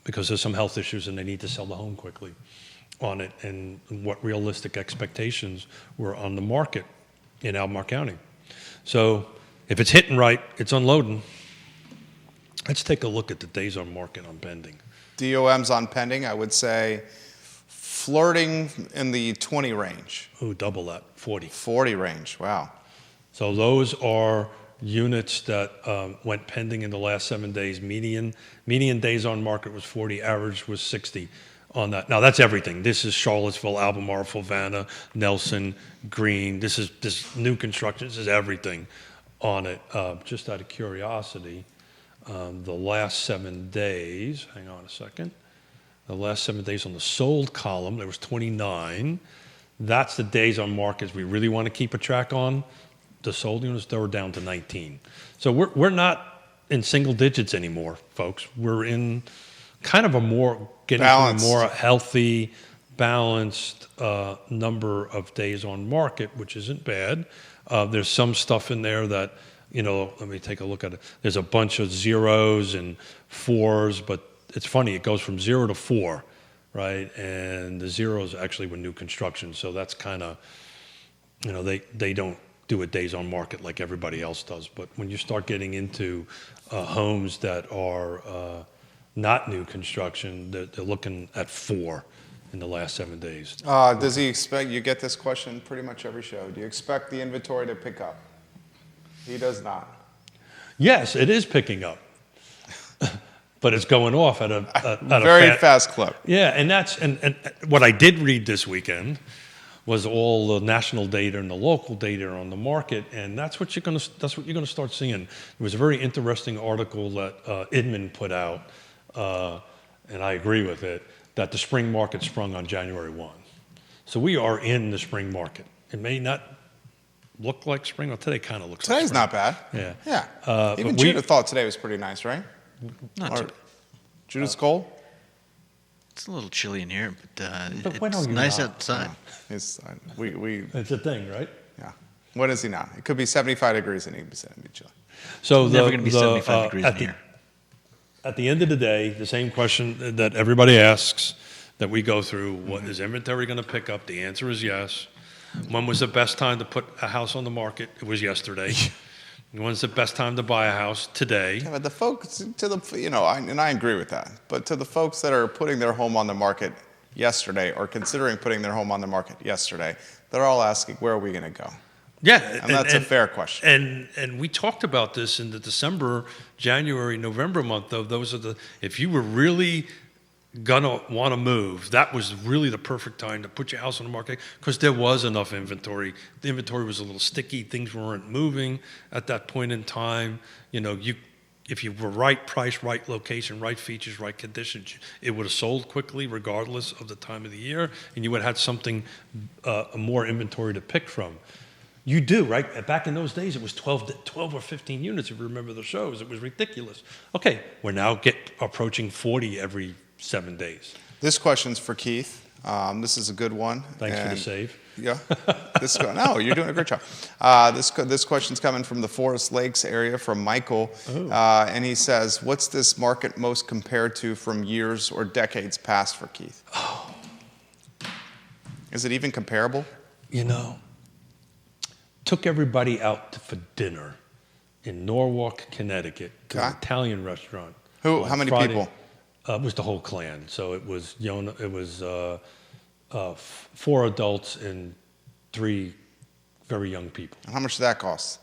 because there's some health issues and they need to sell the home quickly on it, and what realistic expectations were on the market in Albemarle County. So if it's hitting right, it's unloading. Let's take a look at the days on market on pending. DOMs on pending, I would say flirting in the 20 range. Ooh, double that, 40. 40 range, wow. So those are units that went pending in the last 7 days. Median days on market was 40, average was 60 on that. Now that's everything. This is Charlottesville, Albemarle, Fulvana, Nelson, Green. This new construction. This is everything on it. Just out of curiosity, the last 7 days, hang on a second. The last 7 days on the sold column, there was 29. That's the days on markets we really want to keep a track on. The sold units, they were down to 19. So we're not in single digits anymore, folks. We're in kind of getting to a more healthy, balanced number of days on market, which isn't bad. There's some stuff in there that, let me take a look at it. There's a bunch of zeros and fours, but it's funny, it goes from 0 to 4, right? And the zeros actually were new construction, so that's kind of, they don't do a days on market like everybody else does. But when you start getting into homes that are not new construction, they're looking at 4 in the last 7 days. Does he expect, you get this question pretty much every show, do you expect the inventory to pick up? He does not. Yes, it is picking up. But it's going off at a very fast clip. Yeah, and what I did read this weekend was all the national data and the local data on the market, and that's what you're going to start seeing. It was a very interesting article that Inman put out, and I agree with it, that the spring market sprung on January 1. So we are in the spring market. It may not look like spring. Well, today kind of looks like spring. Today's not bad. Yeah. Even Judith thought today was pretty nice, right? Not too. Judith's cold? It's a little chilly in here, but when it's are you nice not? outside. It's a thing, right? Yeah. When is he not? It could be 75 degrees and he could be chilly. So Never going to be 75 degrees in here. At the end of the day, the same question that everybody asks, that we go through, what is inventory going to pick up? The answer is yes. When was the best time to put a house on the market? It was yesterday. When's the best time to buy a house? Today. Yeah, but the folks, and I agree with that, but to the folks that are putting their home on the market yesterday or considering putting their home on the market yesterday, they're all asking, where are we going to go? Yeah. And that's a fair question. And we talked about this in the December, January, November month, though. If you were really gonna want to move, that was really the perfect time to put your house on the market because there was enough inventory. The inventory was a little sticky. Things weren't moving at that point in time. If you were right price, right location, right features, right conditions, it would have sold quickly regardless of the time of the year, and you would have had something, more inventory to pick from. You do, right? Back in those days, it was 12 or 15 units, if you remember the shows. It was ridiculous. Okay, we're now approaching 40 every 7 days. This question's for Keith. This is a good one. Thanks for the save. Yeah. No, you're doing a great job. This question's coming from the Forest Lakes area from Michael. And he says, what's this market most compared to from years or decades past for Keith? Is it even comparable? Took everybody out for dinner in Norwalk, Connecticut, to an Italian restaurant. How many people? It was the whole clan. So it was Yonna. It was 4 adults and 3 very young people. And how much did that cost?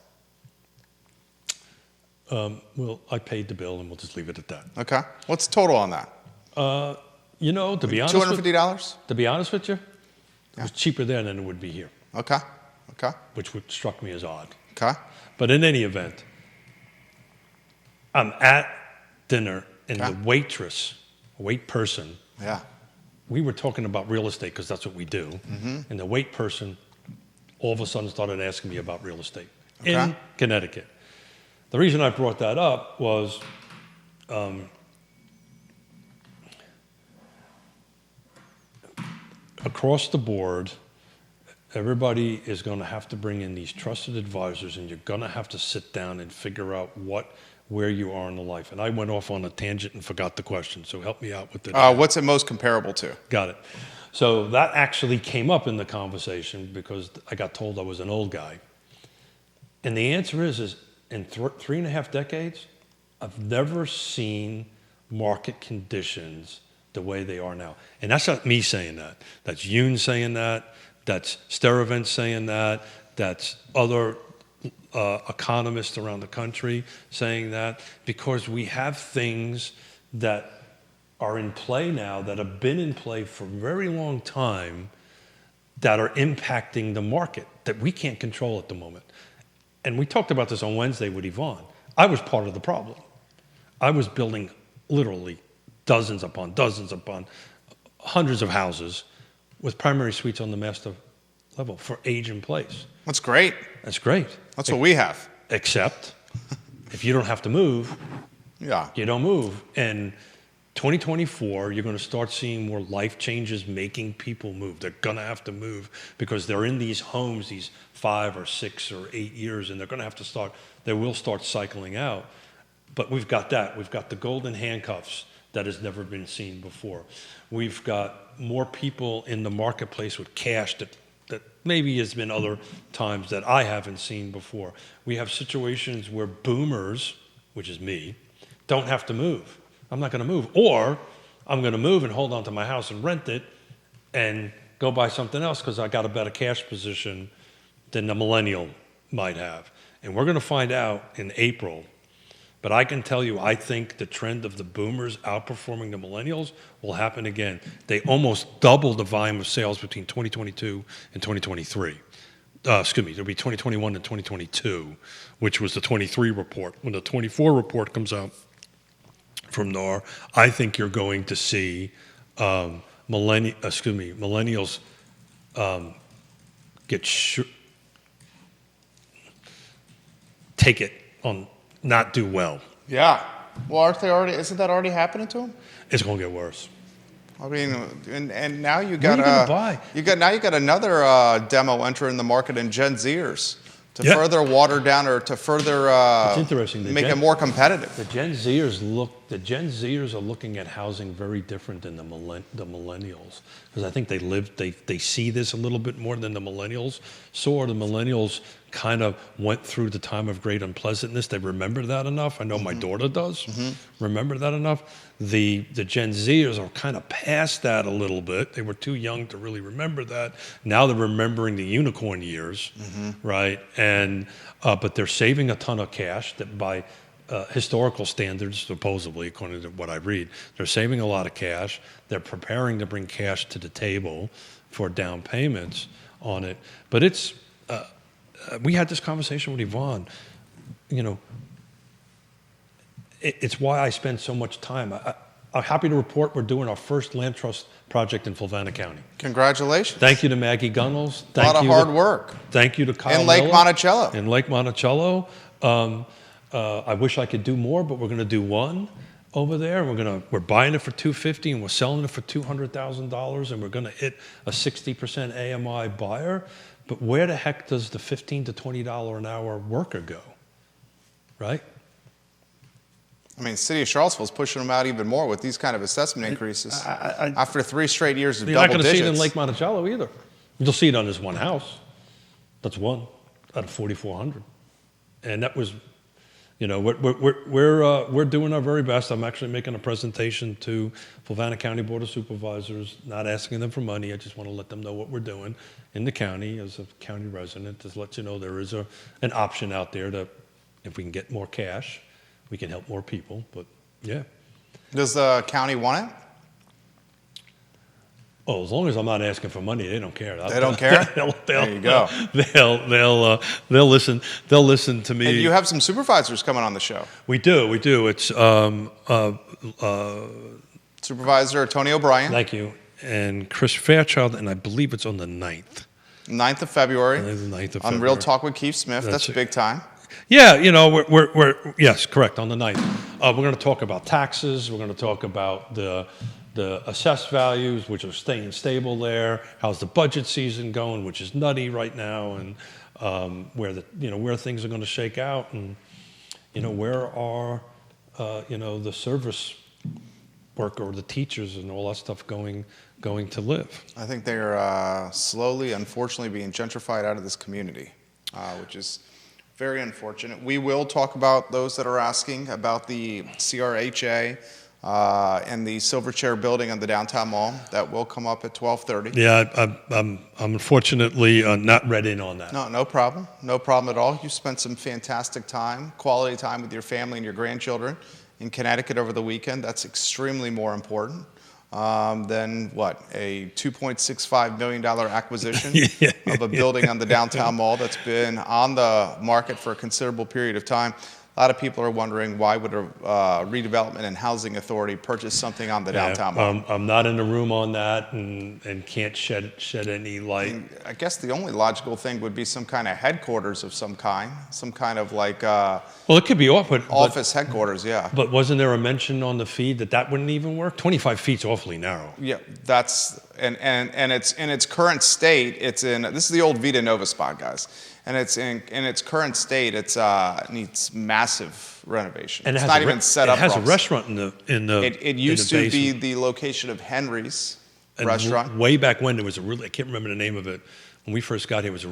Well, I paid the bill, and we'll just leave it at that. Okay. What's the total on that? To be honest, $250? To be honest with you, it was cheaper there than it would be here. Okay. Which struck me as odd. Okay. But in any event, I'm at dinner, and the wait person. Yeah. We were talking about real estate because that's what we do. Mm-hmm. And the wait person all of a sudden started asking me about real estate in Connecticut. The reason I brought that up was across the board, everybody is going to have to bring in these trusted advisors, and you're going to have to sit down and figure out what where you are in the life. And I went off on a tangent and forgot the question, so help me out with it. What's it most comparable to? Got it. So that actually came up in the conversation because I got told I was an old guy. And the answer is in 3.5 decades, I've never seen market conditions the way they are now. And that's not me saying that. That's Yoon saying that. That's Steravent saying that. That's other economists around the country saying that, because we have things that are in play now that have been in play for a very long time that are impacting the market that we can't control at the moment. And we talked about this on Wednesday with Yvonne. I was part of the problem. I was building literally dozens upon hundreds of houses with primary suites on the master level for age in place. That's great. That's great. That's what we have. Except if you don't have to move, you don't move. And 2024, you're going to start seeing more life changes making people move. They're going to have to move because they're in these homes these 5 or 6 or 8 years, and they're going to have to start, they will start cycling out. But we've got that. We've got the golden handcuffs that has never been seen before. We've got more people in the marketplace with cash that maybe has been other times that I haven't seen before. We have situations where boomers, which is me, don't have to move. I'm not going to move. Or I'm going to move and hold on to my house and rent it and go buy something else because I got a better cash position than the millennial might have. And we're going to find out in April. But I can tell you, I think the trend of the boomers outperforming the millennials will happen again. They almost doubled the volume of sales between 2022 and 2023. It'll be 2021 and 2022, which was the 23 report. When the 24 report comes out from NAR, I think you're going to see millennials take it on. Not do well. Yeah. Well, isn't that already happening to them? It's going to get worse. I mean, and now you got what are you gonna buy? you got another demo entering the market in Gen Zers to further water down or to further it's interesting. make it more competitive. The Gen Zers are looking at housing very different than the millennials, because I think they see this a little bit more than the millennials saw. The millennials kind of went through the time of great unpleasantness. They remember that enough. I know my daughter does remember that enough. The Gen Zers are kind of past that a little bit. They were too young to really remember that. Now they're remembering the unicorn years, right? And but they're saving a ton of cash that by historical standards, supposedly, according to what I read, they're saving a lot of cash. They're preparing to bring cash to the table for down payments on it. But it's we had this conversation with Yvonne. You know, it's why I spend so much time. I'm happy to report we're doing our first land trust project in Fluvanna County. Congratulations. Thank you to Maggie Gunnels. A lot of hard work. Thank you to Kyle in Lake Miller, Monticello. In Lake Monticello. I wish I could do more, but we're going to do one over there. We're buying it for $250,000 and we're selling it for $200,000, and we're going to hit a 60% AMI buyer. But where the heck does the $15 to $20 an hour worker go, right? I mean, City of Charlottesville is pushing them out even more with these kind of assessment increases after 3 straight years of double digits. You're not going to see it in Lake Monticello either. You'll see it on this one house. That's one out of 4,400, and that was, you know, we're doing our very best. I'm actually making a presentation to Fluvanna County Board of Supervisors, not asking them for money. I just want to let them know what we're doing in the county as a county resident, to let you know there is an option out there to, if we can get more cash, we can help more people. But yeah. Does the county want it? Oh, as long as I'm not asking for money, they don't care. They don't care? There you go. They'll listen. They'll listen to me. And you have some supervisors coming on the show. We do. It's Supervisor Tony O'Brien. Thank you. And Chris Fairchild, and I believe it's on the 9th. 9th of February. The 9th of on February. Real Talk with Keith Smith. That's big time. Yeah, you know, we're yes, correct, on the 9th. We're going to talk about taxes. We're going to talk about the assessed values, which are staying stable there. How's the budget season going, which is nutty right now, and where things are going to shake out. And where are, the service worker or the teachers and all that stuff going to live? I think they're slowly, unfortunately, being gentrified out of this community, which is very unfortunate. We will talk about those that are asking about the CRHA and the Silverchair building on the downtown mall. That will come up at 12:30. Yeah, I'm unfortunately not read in on that. No problem. No problem at all. You spent some fantastic time, quality time with your family and your grandchildren in Connecticut over the weekend. That's extremely more important than what, a $2.65 million acquisition of a building on the downtown mall that's been on the market for a considerable period of time. A lot of people are wondering, why would a redevelopment and housing authority purchase something on the downtown mall? I'm not in the room on that and can't shed any light. I guess the only logical thing would be some kind of headquarters of some kind of like well, it could be office headquarters, yeah. But wasn't there a mention on the feed that wouldn't even work? 25 feet's awfully narrow. Yeah, that's and it's in its current state. This is the old Vita Nova spot, guys. And it's in its current state. It needs massive renovation. And it's not even set up. It has a restaurant in the. It used to be the location of Henry's restaurant. Way back when, there was I can't remember the name of it. When we first got here, it was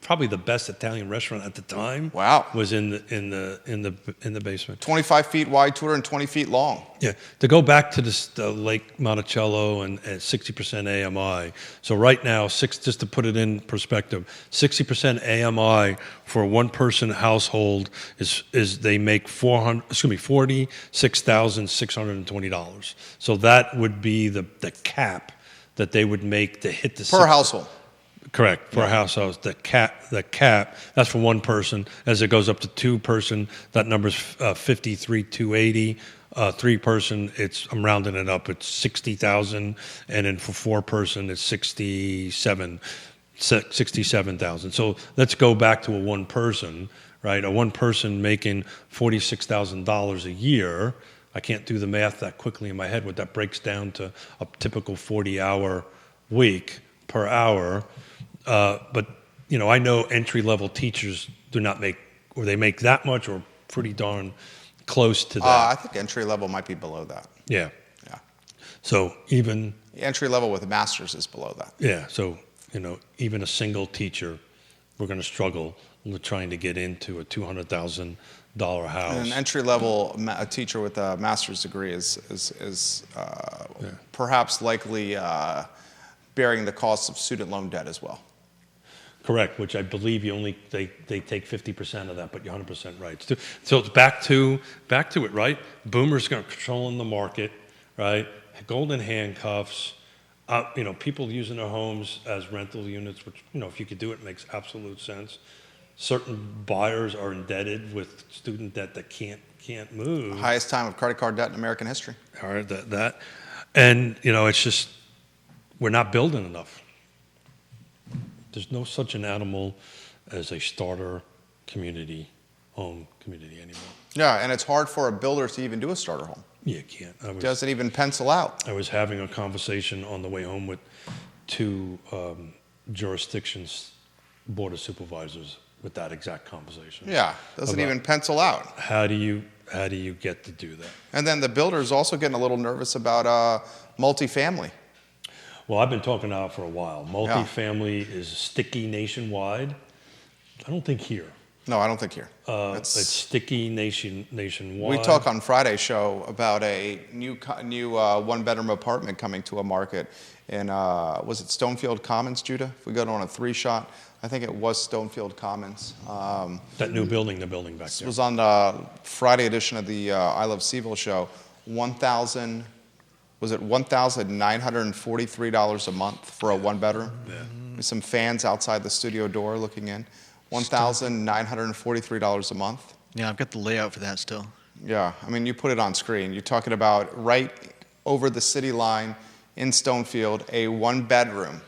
probably the best Italian restaurant at the time. Wow. Was in the basement. 25 feet wide, 220 feet long. Yeah. To go back to this Lake Monticello and 60% AMI. So right now, just to put it in perspective, 60% AMI for a one-person household is they make $46,620. So that would be the cap that they would make to hit the per household. Correct, for a household. The cap, that's for one person. As it goes up to two person, that number's 53,280. Three person, I'm rounding it up, it's 60,000, and then for four person, it's 67,000. So let's go back to a one person, right? A one person making $46,000 a year. I can't do the math that quickly in my head. What that breaks down to a typical 40-hour week per hour. But I know entry-level teachers do not make, or they make that much, or pretty darn close to that. I think entry-level might be below that. Yeah. Yeah. So even entry-level with a master's is below that. Yeah. So even a single teacher, we're going to struggle with trying to get into a $200,000 house. And an entry-level teacher with a master's degree is perhaps likely bearing the costs of student loan debt as well. Correct, which I believe they take 50% of that, but you're 100% right. So it's back to it, right? Boomers are controlling the market, right? Golden handcuffs, people using their homes as rental units, which if you could do it, makes absolute sense. Certain buyers are indebted with student debt that can't move. Highest time of credit card debt in American history. All right, that, and it's just we're not building enough. There's no such an animal as a starter home community anymore. Yeah, and it's hard for a builder to even do a starter home. Yeah, you can't. Doesn't even pencil out. I was having a conversation on the way home with two jurisdictions board of supervisors with that exact conversation. Yeah, doesn't even pencil out. How do you get to do that? And then the builder's also getting a little nervous about multifamily. Well, I've been talking now for a while. Multifamily is sticky nationwide. I don't think here. No, I don't think here. It's sticky nationwide. We talk on Friday's show about a new one-bedroom apartment coming to a market in, was it Stonefield Commons, Judah? If we go on a three-shot, I think it was Stonefield Commons. That new building, the building back there. It was on the Friday edition of the I Love CVille show. $1,943 a month for a one-bedroom? Yeah. With some fans outside the studio door looking in. $1,943 a month. Yeah, I've got the layout for that still. Yeah, I mean, you put it on screen. You're talking about right over the city line in Stonefield, a one-bedroom,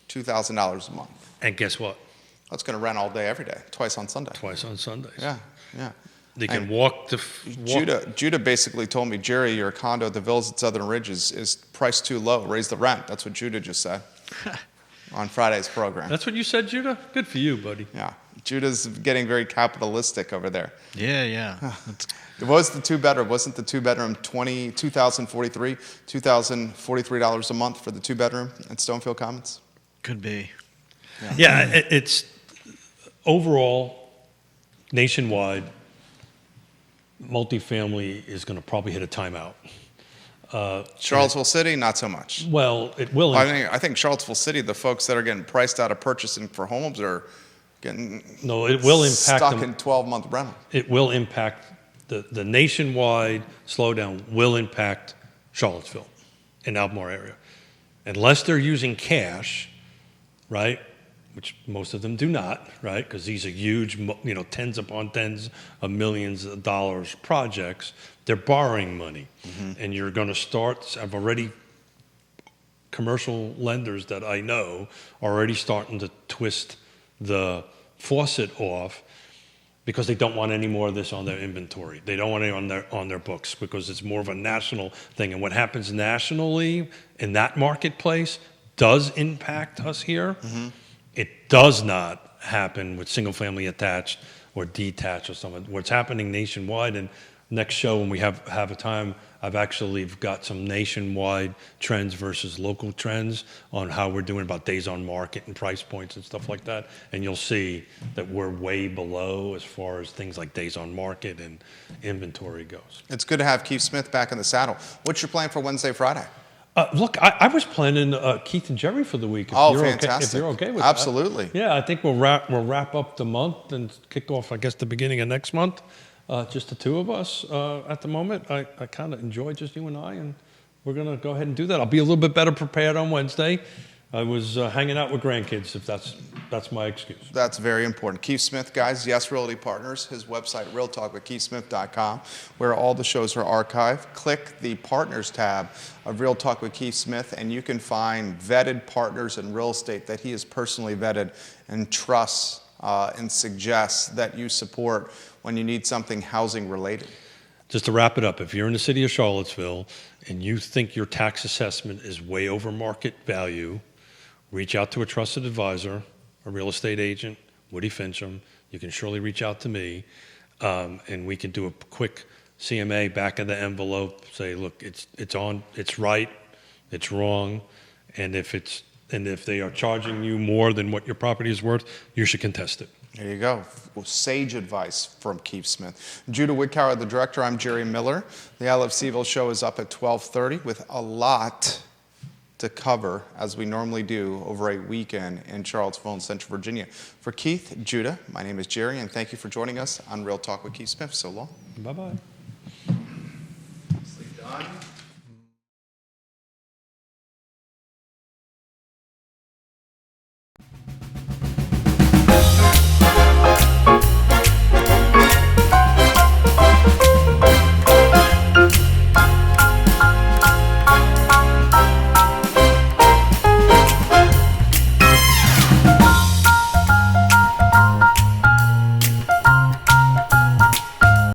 $2,000 a month. And guess what? That's going to rent all day, every day, twice on Sunday. Twice on Sundays. Yeah. They can walk to... Judah basically told me, Jerry, your condo at the Villas at Southern Ridge is priced too low. Raise the rent. That's what Judah just said on Friday's program. That's what you said, Judah? Good for you, buddy. Yeah. Judah's getting very capitalistic over there. Yeah. It was the two-bedroom. Wasn't the two-bedroom $2,043 $2,043 a month for the two-bedroom at Stonefield Commons? Could be. Yeah, it's overall, nationwide, multifamily is going to probably hit a timeout. Charlottesville City, not so much. Well, it will. I think Charlottesville City, the folks that are getting priced out of purchasing for homes are getting it will impact stuck in 12-month rental. It will impact the nationwide slowdown will impact Charlottesville and Albemarle area. Unless they're using cash, right, which most of them do not, right, because these are huge, tens upon tens of millions of dollars projects. They're borrowing money. And you're going to start, I've already, commercial lenders that I know are already starting to twist the faucet off because they don't want any more of this on their inventory. They don't want it on their books because it's more of a national thing. And what happens nationally in that marketplace does impact us here. It does not happen with single family attached or detached or something. What's happening nationwide, and next show when we have a time, I've actually got some nationwide trends versus local trends on how we're doing about days on market and price points and stuff like that. And you'll see that we're way below as far as things like days on market and inventory goes. It's good to have Keith Smith back in the saddle. What's your plan for Wednesday, Friday? Look, I was planning Keith and Jerry for the week. Fantastic. If you're okay with Absolutely. that. Yeah, I think we'll wrap up the month and kick off, I guess, the beginning of next month. Just the two of us at the moment. I kind of enjoy just you and I, and we're going to go ahead and do that. I'll be a little bit better prepared on Wednesday. I was hanging out with grandkids, if that's my excuse. That's very important. Keith Smith, guys, Yes Realty Partners, his website, realtalkwithkeithsmith.com, where all the shows are archived. Click the Partners tab of Real Talk with Keith Smith, and you can find vetted partners in real estate that he has personally vetted and trusts and suggests that you support when you need something housing related. Just to wrap it up, if you're in the city of Charlottesville and you think your tax assessment is way over market value, reach out to a trusted advisor, a real estate agent, Woody Fincham. You can surely reach out to me, and we can do a quick CMA back of the envelope. Say, look, it's right, it's wrong, and if they are charging you more than what your property is worth, you should contest it. There you go. Sage advice from Keith Smith. Judah Woodcower, the director. I'm Jerry Miller. The I Love CVille show is up at 12:30 with a lot to cover, as we normally do, over a weekend in Charlottesville and Central Virginia. For Keith, Judah, my name is Jerry, and thank you for joining us on Real Talk with Keith Smith. So long. Bye-bye. Nicely done.